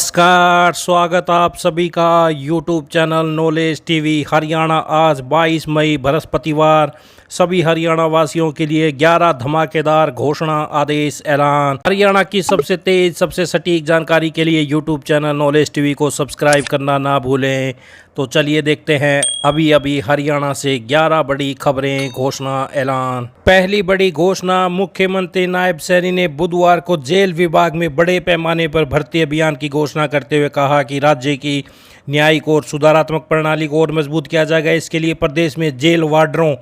नमस्कार, स्वागत आप सभी का YouTube channel knowledge TV Haryana. आज 22 मई बृहस्पतिवार सभी हरियाणा वासियों के लिए 11 धमाकेदार घोषणा आदेश ऐलान। हरियाणा की सबसे तेज सबसे सटीक जानकारी के लिए यूट्यूब चैनल नॉलेज टीवी को सब्सक्राइब करना ना भूलें। तो चलिए देखते हैं अभी अभी हरियाणा से 11 बड़ी खबरें, घोषणा ऐलान। पहली बड़ी घोषणा, मुख्यमंत्री नायब सैनी ने बुधवार को जेल विभाग में बड़े पैमाने पर भर्ती अभियान की घोषणा करते हुए कहा कि राज्य की न्यायिक और सुधारात्मक प्रणाली को और मजबूत किया जाएगा। इसके लिए प्रदेश में जेल वार्डरों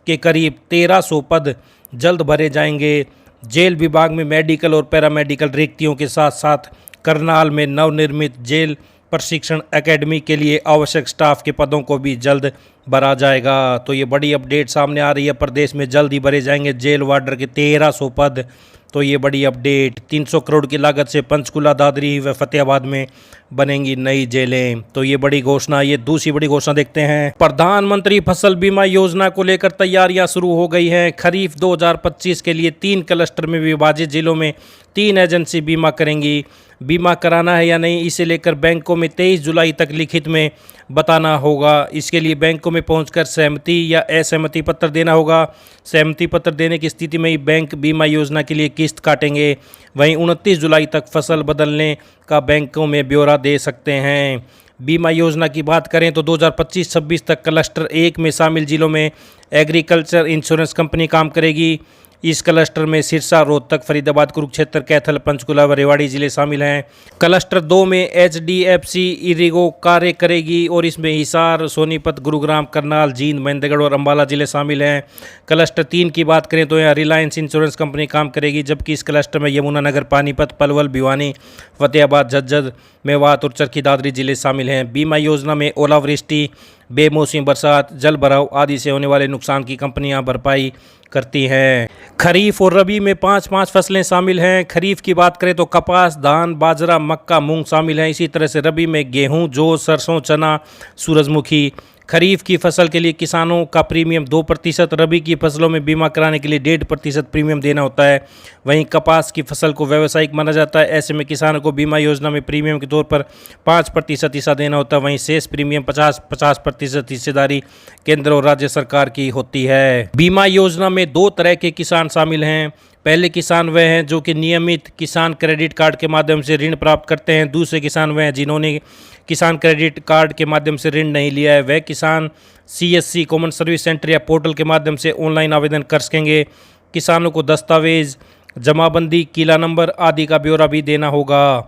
के करीब 1300 पद जल्द भरे जाएंगे। जेल विभाग में मेडिकल और पैरामेडिकल रिक्तियों के साथ साथ करनाल में नवनिर्मित जेल प्रशिक्षण एकेडमी के लिए आवश्यक स्टाफ के पदों को भी जल्द भरा जाएगा। तो ये बड़ी अपडेट सामने आ रही है, प्रदेश में जल्द ही भरे जाएंगे जेल वार्डर के 1300 पद। तो ये बड़ी अपडेट, 300 करोड़ की लागत से पंचकुला, दादरी व फतेहाबाद में बनेंगी नई जेलें। तो ये बड़ी घोषणा। ये दूसरी बड़ी घोषणा देखते हैं, प्रधानमंत्री फसल बीमा योजना को लेकर तैयारियां शुरू हो गई हैं। खरीफ 2025 के लिए 3 क्लस्टर में विभाजित जिलों में 3 एजेंसी बीमा करेंगी। बीमा कराना है या नहीं, इसे लेकर बैंकों में 23 जुलाई तक लिखित में बताना होगा। इसके लिए बैंकों में पहुंचकर सहमति या असहमति पत्र देना होगा। सहमति पत्र देने की स्थिति में ही बैंक बीमा योजना के लिए किस्त काटेंगे। वहीं 29 जुलाई तक फसल बदलने का बैंकों में ब्यौरा दे सकते हैं। बीमा योजना की बात करें तो 2025-26 तक क्लस्टर 1 में शामिल जिलों में एग्रीकल्चर इंश्योरेंस कंपनी काम करेगी। इस क्लस्टर में सिरसा, रोहतक, फरीदाबाद, कुरुक्षेत्र, कैथल, पंचकुला व रेवाड़ी जिले शामिल हैं। क्लस्टर 2 में HDFC इरिगो कार्य करेगी और इसमें हिसार, सोनीपत, गुरुग्राम, करनाल, जींद, महेंद्रगढ़ और अंबाला जिले शामिल हैं। क्लस्टर 3 की बात करें तो यहाँ रिलायंस इंश्योरेंस कंपनी काम करेगी, जबकि इस क्लस्टर में यमुनानगर, पानीपत, पलवल, भिवानी, फतेहाबाद, झज्जर, मेवात और चरखी दादरी जिले शामिल हैं। बीमा योजना में ओलावृष्टि, बेमौसमी बरसात, जल भराव आदि से होने वाले नुकसान की कंपनियां भरपाई करती हैं। खरीफ और रबी में 5-5 फसलें शामिल हैं। खरीफ की बात करें तो कपास, धान, बाजरा, मक्का, मूंग शामिल हैं। इसी तरह से रबी में गेहूं, जौ, सरसों, चना, सूरजमुखी। खरीफ की फसल के लिए किसानों का प्रीमियम 2%, रबी की फसलों में बीमा कराने के लिए 1.5% प्रीमियम देना होता है। वहीं कपास की फसल को व्यावसायिक माना जाता है। ऐसे में किसानों को बीमा योजना में प्रीमियम के तौर पर 5% हिस्सा देना होता है। वहीं शेष प्रीमियम 50% हिस्सेदारी केंद्र और राज्य सरकार की होती है। बीमा योजना में 2 तरह के किसान शामिल हैं। पहले किसान वह हैं जो कि नियमित किसान क्रेडिट कार्ड के माध्यम से ऋण प्राप्त करते हैं। दूसरे किसान वह हैं जिन्होंने किसान क्रेडिट कार्ड के माध्यम से ऋण नहीं लिया है। वह किसान CSC कॉमन सर्विस सेंटर या पोर्टल के माध्यम से ऑनलाइन आवेदन कर सकेंगे। किसानों को दस्तावेज, जमाबंदी, किला नंबर आदि का ब्यौरा भी देना होगा।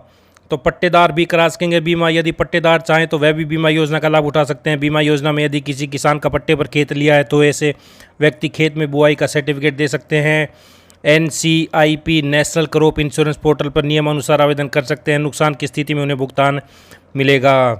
तो पट्टेदार भी करा सकेंगे बीमा। यदि पट्टेदार चाहें तो वह भी बीमा योजना का लाभ उठा सकते हैं। बीमा योजना में यदि किसी किसान का पट्टे पर खेत लिया है तो ऐसे व्यक्ति खेत में बुआई का सर्टिफिकेट दे सकते हैं। NCIP national crop insurance portal पर नियमानुसार आवेदन कर सकते हैं। नुकसान की स्थिति में उन्हें भुगतान मिलेगा।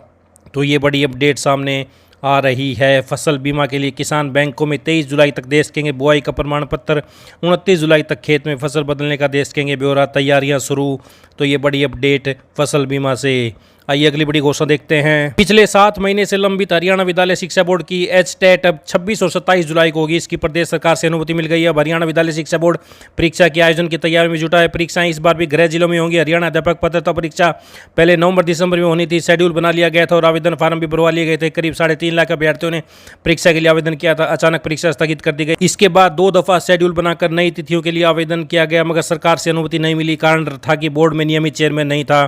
तो ये बड़ी अपडेट सामने आ रही है। फसल बीमा के लिए किसान बैंकों में 23 जुलाई तक दे सकेंगे बुआई का प्रमाण पत्र। 29 जुलाई तक खेत में फसल बदलने का दे सकेंगे ब्यौरा। तैयारियां शुरू। तो ये बड़ी अपडेट फसल बीमा से। आइए अगली बड़ी घोषणा देखते हैं। पिछले 7 महीने से लंबित हरियाणा विद्यालय शिक्षा बोर्ड की HTET अब 26 और 27 जुलाई को होगी। इसकी प्रदेश सरकार से अनुमति मिल गई है। अब हरियाणा विद्यालय शिक्षा बोर्ड परीक्षा के आयोजन की तैयारी में जुटा है। परीक्षाएं इस बार भी गृह जिलों में होंगी। हरियाणा अध्यापक पात्रता परीक्षा पहले नवंबर-दिसंबर में होनी थी। शेड्यूल बना लिया गया था और आवेदन फार्म भी भरवा लिए गए थे। करीब 3.5 लाख अभ्यर्थियों ने परीक्षा के लिए आवेदन किया था। अचानक परीक्षा स्थगित कर दी गई। इसके बाद 2 दफा शेड्यूल बनाकर नई तिथियों के लिए आवेदन किया गया, मगर सरकार से अनुमति नहीं मिली। कारण था कि बोर्ड में नियमित चेयरमैन नहीं था।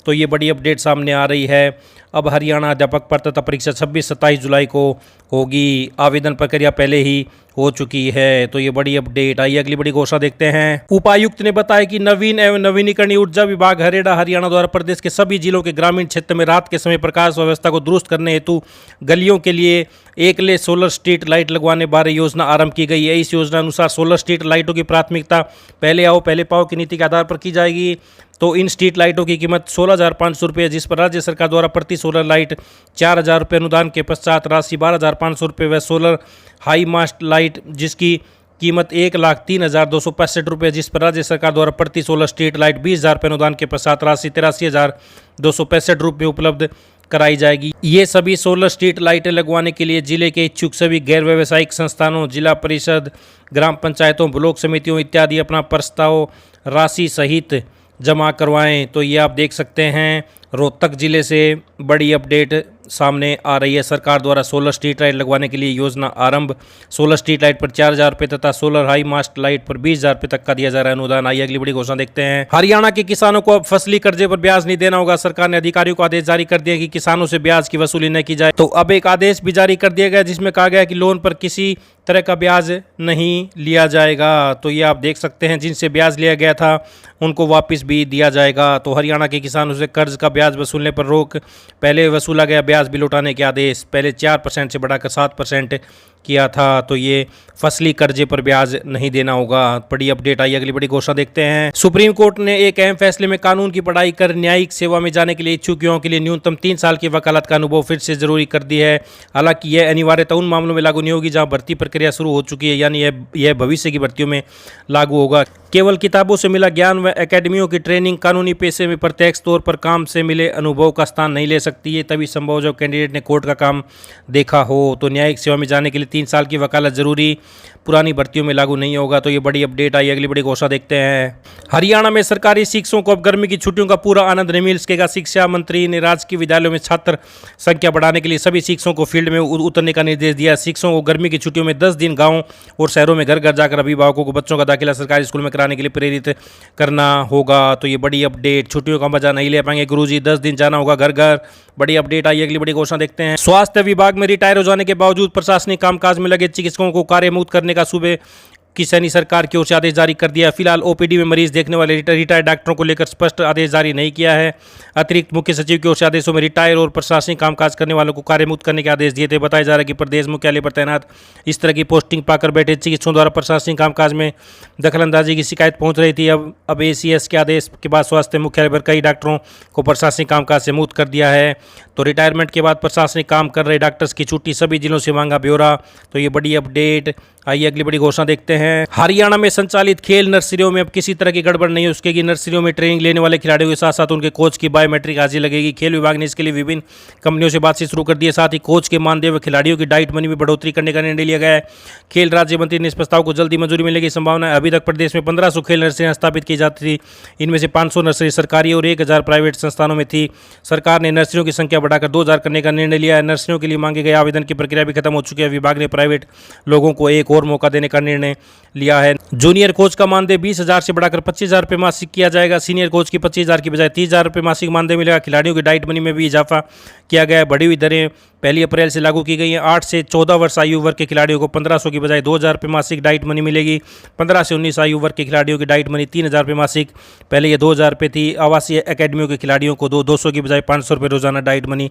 तो ये बड़ी अपडेट सामने आ रही है। अब हरियाणा अध्यापक पात्रता परीक्षा 26-27 जुलाई को होगी। आवेदन प्रक्रिया पहले ही हो चुकी है। तो ये बड़ी अपडेट। आइए अगली बड़ी घोषणा देखते हैं। उपायुक्त ने बताया कि नवीन एवं नवीनीकरणीय ऊर्जा विभाग हरेड़ा हरियाणा द्वारा प्रदेश के सभी जिलों के ग्रामीण क्षेत्र में रात के समय प्रकाश व्यवस्था को दुरुस्त करने हेतु गलियों के लिए एकले सोलर स्ट्रीट लाइट लगवाने बारे योजना आरंभ की गई है। इस योजना अनुसार सोलर स्ट्रीट लाइटों की प्राथमिकता पहले आओ पहले पाओ की नीति के आधार पर की जाएगी। तो इन स्ट्रीट लाइटों की कीमत 16,500 रुपये, जिस पर राज्य सरकार द्वारा प्रति सोलर लाइट 4,000 रुपये अनुदान के पश्चात राशि 12,500 रुपये व सोलर हाई मास्ट लाइट जिसकी कीमत 1,03,265 रुपये, जिस पर राज्य सरकार द्वारा प्रति सोलर स्ट्रीट लाइट 20,000 रुपये अनुदान के पश्चात राशि 83,265 रुपये उपलब्ध कराई जाएगी। ये सभी सोलर स्ट्रीट लाइटें लगवाने के लिए जिले के इच्छुक सभी गैर व्यावसायिक संस्थानों, जिला परिषद, ग्राम पंचायतों, ब्लॉक समितियों इत्यादि अपना प्रस्ताव राशि सहित जमा करवाएं। तो ये आप देख सकते हैं, रोहतक ज़िले से बड़ी अपडेट सामने आ रही है। सरकार द्वारा सोलर स्ट्रीट लाइट लगवाने के लिए योजना आरंभ। सोलर स्ट्रीट लाइट पर 4,000 रुपये तथा सोलर हाई मास्ट लाइट पर 20,000 रुपये तक का दिया जा रहा है अनुदान। आइए अगली बड़ी घोषणा देखते हैं। हरियाणा के किसानों को अब फसली कर्जे पर ब्याज नहीं देना होगा। सरकार ने अधिकारियों को आदेश जारी कर दिया कि किसानों से ब्याज की वसूली न की जाए। तो अब एक आदेश भी जारी कर दिया गया जिसमें कहा गया कि लोन पर किसी तरह का ब्याज नहीं लिया जाएगा। तो ये आप देख सकते हैं, जिनसे ब्याज लिया गया था उनको वापस भी दिया जाएगा। तो हरियाणा के किसानों से कर्ज का ब्याज वसूलने पर रोक। पहले वसूला गया ब्याज भी लौटाने के आदेश, पहले 4% से बढ़ाकर 7% किया था। तो ये फसली कर्जे पर ब्याज नहीं देना होगा। बड़ी अपडेट आई, अगली बड़ी घोषणा देखते हैं। सुप्रीम कोर्ट ने एक अहम फैसले में कानून की पढ़ाई कर न्यायिक सेवा में जाने के लिए इच्छुक युवाओं के लिए न्यूनतम 3 साल की वकालत का अनुभव फिर से जरूरी कर दी है। हालांकि यह अनिवार्यता उन मामलों में लागू नहीं होगी जहां भर्ती प्रक्रिया शुरू हो चुकी है, यानी यह भविष्य की भर्तियों में लागू होगा। केवल किताबों से मिला ज्ञान व एकेडमियों की ट्रेनिंग कानूनी पेशे में प्रत्यक्ष तौर पर काम से मिले अनुभव का स्थान नहीं ले सकती। ये तभी संभव हो जब कैंडिडेट ने कोर्ट का काम देखा हो। तो न्यायिक सेवा में जाने के लिए 3 साल की वकालत जरूरी, पुरानी भर्तियों में लागू नहीं होगा। तो ये बड़ी अपडेट आई, अगली बड़ी घोषणा देखते हैं। हरियाणा में सरकारी शिक्षकों को अब गर्मी की छुट्टियों का पूरा आनंद नहीं मिल सकेगा। शिक्षा मंत्री ने राजकीय विद्यालयों में छात्र संख्या बढ़ाने के लिए सभी शिक्षकों को फील्ड में उतरने का निर्देश दिया। शिक्षकों को गर्मी की छुट्टियों में 10 दिन गाँव और शहरों में घर घर जाकर अभिभावकों को बच्चों का दाखिला सरकारी स्कूल में कराने के लिए प्रेरित करना होगा। तो ये बड़ी अपडेट, छुट्टियों का मजा नहीं ले पाएंगे गुरुजी, 10 दिन जाना होगा घर घर। बड़ी अपडेट आई, अगली बड़ी घोषणा देखते हैं। स्वास्थ्य विभाग में रिटायर हो जाने के बावजूद प्रशासनिक कामकाज में लगे चिकित्सकों को कार्य मुक्त करने का सूबे की सैनी सरकार की ओर से आदेश जारी कर दिया। फिलहाल ओपीडी में मरीज देखने वाले रिटायर्ड डॉक्टरों को लेकर स्पष्ट आदेश जारी नहीं किया है। अतिरिक्त मुख्य सचिव की ओर से आदेशों में रिटायर और प्रशासनिक कामकाज करने वालों को कार्यमुक्त करने के आदेश दिए थे। बताया जा रहा है कि प्रदेश मुख्यालय पर तैनात इस तरह की पोस्टिंग पाकर बैठे चिकित्सकों द्वारा प्रशासनिक कामकाज में दखलंदाजी की शिकायत पहुंच रही थी। अब एसीएस के आदेश के बाद स्वास्थ्य मुख्यालय पर कई डॉक्टरों को प्रशासनिक कामकाज से मुक्त कर दिया है। तो रिटायरमेंट के बाद प्रशासनिक काम कर रहे डॉक्टर्स की छुट्टी, सभी जिलों से मांगा ब्यौरा। तो ये बड़ी अपडेट। आइए अगली बड़ी घोषणा देखते हैं। हरियाणा में संचालित खेल नर्सरियों में अब किसी तरह की गड़बड़ नहीं हो सकेगी। नर्सरियों में ट्रेनिंग लेने वाले खिलाड़ियों के साथ साथ उनके कोच की बायोमेट्रिक हाजिरी लगेगी। खेल विभाग ने इसके लिए विभिन्न कंपनियों से बातचीत शुरू कर दी है। साथ ही कोच के मानदेय व खिलाड़ियों की डाइट मनी में बढ़ोतरी करने का निर्णय लिया गया है। खेल राज्य मंत्री ने इस प्रस्ताव को जल्दी मंजूरी मिलने की संभावना है। अभी तक प्रदेश में 1500 खेल नर्सरियां स्थापित की जाती थी। इनमें से 500 नर्सरी सरकारी और 1000 प्राइवेट संस्थानों में थी। सरकार ने नर्सरियों की संख्या बढ़ाकर 2000 करने का निर्णय लिया है। नर्सरियों के लिए मांगे गए आवेदन की प्रक्रिया भी खत्म हो चुकी है। विभाग ने प्राइवेट लोगों को एक और मौका देने का निर्णय लिया है। जूनियर कोच का मानदेय 20,000 से बढ़ाकर 25,000 रुपये मासिक किया जाएगा। सीनियर कोच की 25,000 की बजाय 30,000 रुपये मासिक मानदेय मिलेगा। खिलाड़ियों की डाइट मनी में भी इजाफा किया गया है। बढ़ी हुई दरें 1 अप्रैल से लागू की गई हैं। 8 से 14 वर्ष आयु वर्ग के खिलाड़ियों को 1500 की बजाय 2,000 रुपये मासिक डाइट मनी मिलेगी। 15 से 19 आयु वर्ग के खिलाड़ियों की डाइट मनी 3,000 रुपये मासिक, पहले ये 2,000 रुपये थी। आवासीय एकेडमियों के खिलाड़ियों को 200 की बजाय 500 रुपये रोजाना डाइट मनी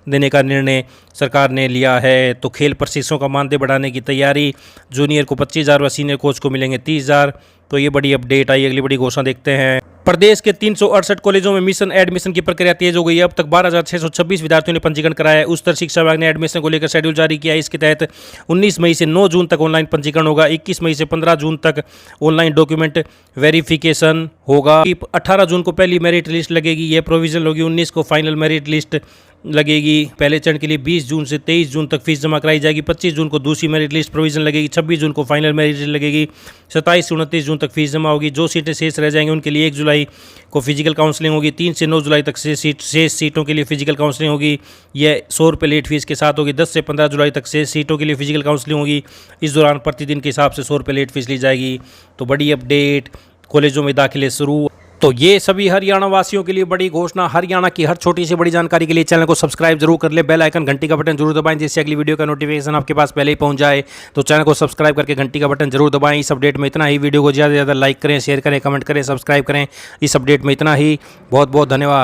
देने का निर्णय सरकार ने लिया है। तो खेल प्रशिक्षकों का मानदेय बढ़ाने की तैयारी। जूनियर को 25,000 व सीनियर कोच को मिलेंगे 30,000। तो ये बड़ी अपडेट आई, अगली बड़ी घोषणा देखते हैं। प्रदेश के 368 कॉलेजों में मिशन एडमिशन की प्रक्रिया तेज हो गई है। अब तक 12,626 विद्यार्थियों ने पंजीकरण कराया है। उच्चतर शिक्षा विभाग ने एडमिशन को लेकर शेड्यूल जारी किया है। इसके तहत 19 मई से 9 जून तक ऑनलाइन पंजीकरण होगा। 21 मई से 15 जून तक ऑनलाइन डॉक्यूमेंट वेरिफिकेशन होगा। 18 जून को पहली मेरिट लिस्ट लगेगी, यह प्रोविजनल होगी। 19 को फाइनल मेरिट लिस्ट लगेगी। पहले चरण के लिए 20 जून से 23 जून तक फीस जमा कराई जाएगी। 25 जून को दूसरी मेरिट लिस्ट प्रोविजन लगेगी। 26 जून को फाइनल मेरिट लिस्ट लगेगी। 27 से 29 जून तक फीस जमा होगी। जो सीटें शेष रह जाएंगी उनके लिए 1 जुलाई को फिजिकल काउंसलिंग होगी। 3 से 9 जुलाई तक शेष सीटों के लिए फिजिकल काउंसलिंग होगी। यह 100 रुपये लेट फीस के साथ होगी। 10 से 15 जुलाई तक शेष सीटों के लिए फिजिकल काउंसलिंग होगी। इस दौरान प्रतिदिन के हिसाब से 100 रुपये लेट फीस ली जाएगी। तो बड़ी अपडेट, कॉलेजों में दाखिले शुरू। तो ये सभी हरियाणा वासियों के लिए बड़ी घोषणा। हरियाणा की हर छोटी से बड़ी जानकारी के लिए चैनल को सब्सक्राइब जरूर कर ले। बेल आइकन घंटी का बटन जरूर दबाएं जिससे अगली वीडियो का नोटिफिकेशन आपके पास पहले ही पहुंच जाए। तो चैनल को सब्सक्राइब करके घंटी का बटन जरूर दबाएं। इस अपडेट में इतना ही। वीडियो को ज़्यादा से ज़्यादा लाइक करें, शेयर करें, कमेंट करें, सब्सक्राइब करें। इस अपडेट में इतना ही। बहुत बहुत धन्यवाद।